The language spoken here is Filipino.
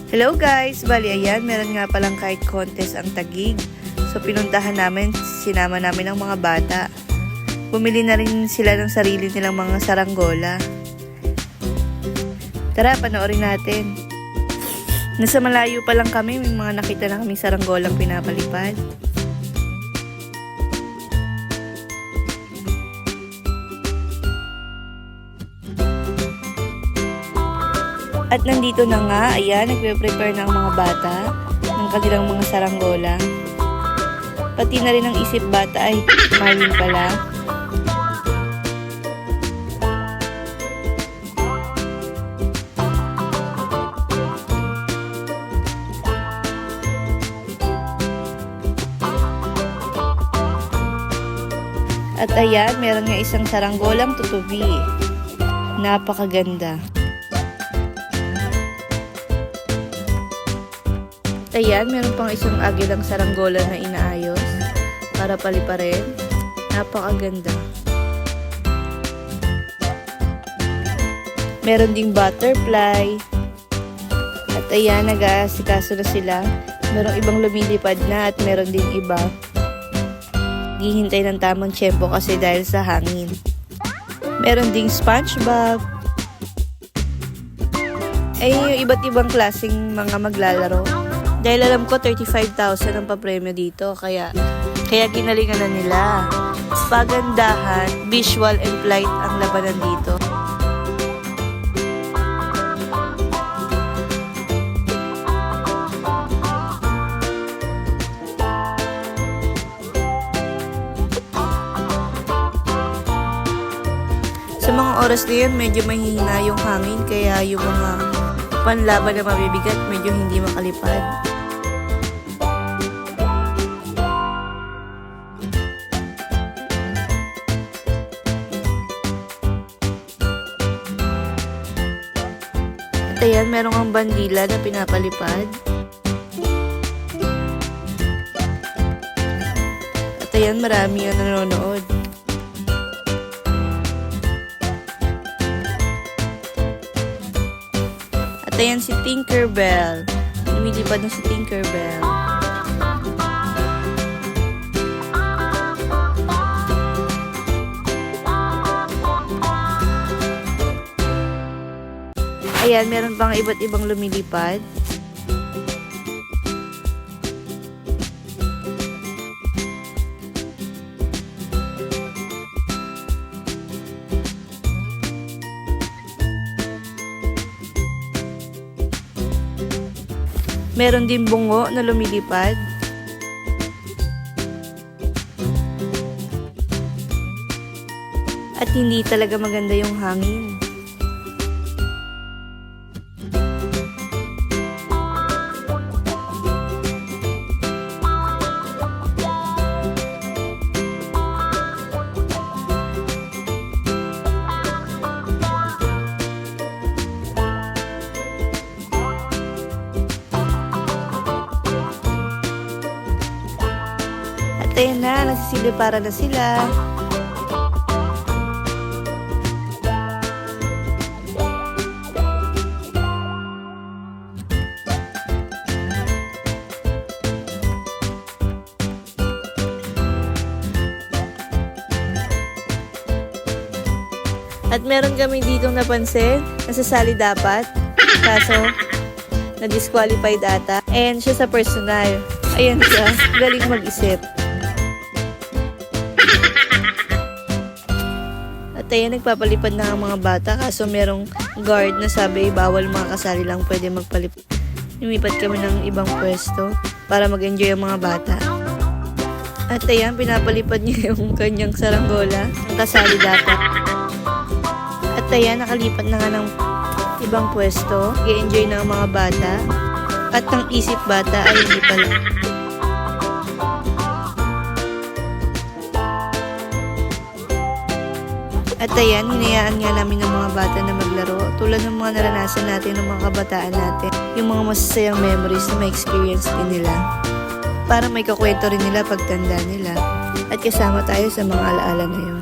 Hello guys! Bali ayan, meron nga palang kite contest ang Taguig. So pinuntahan namin, sinama namin ang mga bata. Bumili na rin sila ng sarili nilang mga saranggola. Tara, panoorin natin. Nasa malayo pa lang kami, may mga nakita na kaming saranggolang pinapalipad. At nandito na nga, ayan, nagpe-prepare na ang mga bata ng kanilang mga saranggola. Pati na rin ang isip bata ay Marlin pala. At ayan, meron nga isang saranggolang tutubi. Napakaganda. Ayan, meron pang isang agilang saranggola na inaayos para paliparin. Napakaganda. Meron ding butterfly. At ayan, nag-aasikaso na sila. Merong ibang lumilipad na at meron ding iba. Hihintay ng tamang tiyempo kasi dahil sa hangin. Meron ding SpongeBob. Ay, yung iba't ibang klaseng mga maglalaro. Dahil alam ko 35,000 ang papremyo dito, kaya ginalingan na nila. Pagandahan, visual and flight ang labanan dito. Sa mga oras na yun, medyo mahihina yung hangin, kaya yung mga panlaban na mabibigat, medyo hindi makalipad. At ayan, merong ang bandila na pinapalipad. At ayan, marami yung nanonood. At ayan si Tinkerbell. Lumilipad na si Tinkerbell. Ayan, meron pang iba't ibang lumilipad. Meron din bungo na lumilipad. At hindi talaga maganda yung hangin. At ayan na, nagsisiliparan na sila. At meron kami ditong napansin, nasasali dapat, kaso na-disqualified ata. And siya sa personal. Ayan siya, galing mag-isip. At ayan, nagpapalipad na ang mga bata, kaso merong guard na sabi bawal mga kasali lang pwede magpalipad. Lumipat kami ng ibang pwesto para mag-enjoy ang mga bata. At ayan, pinapalipad niya yung kanyang saranggola, ang kasali dapat. At ayan, nakalipat na nga ng ibang pwesto. I-enjoy na ang mga bata. At ang isip bata ay hindi pala. At ayan, hinayaan nga namin ng mga bata na maglaro. Tulad ng mga naranasan natin ng mga kabataan natin. Yung mga masasayang memories na ma-experience din nila. Para may kakwento rin nila pagtanda nila. At kasama tayo sa mga alaala na yun.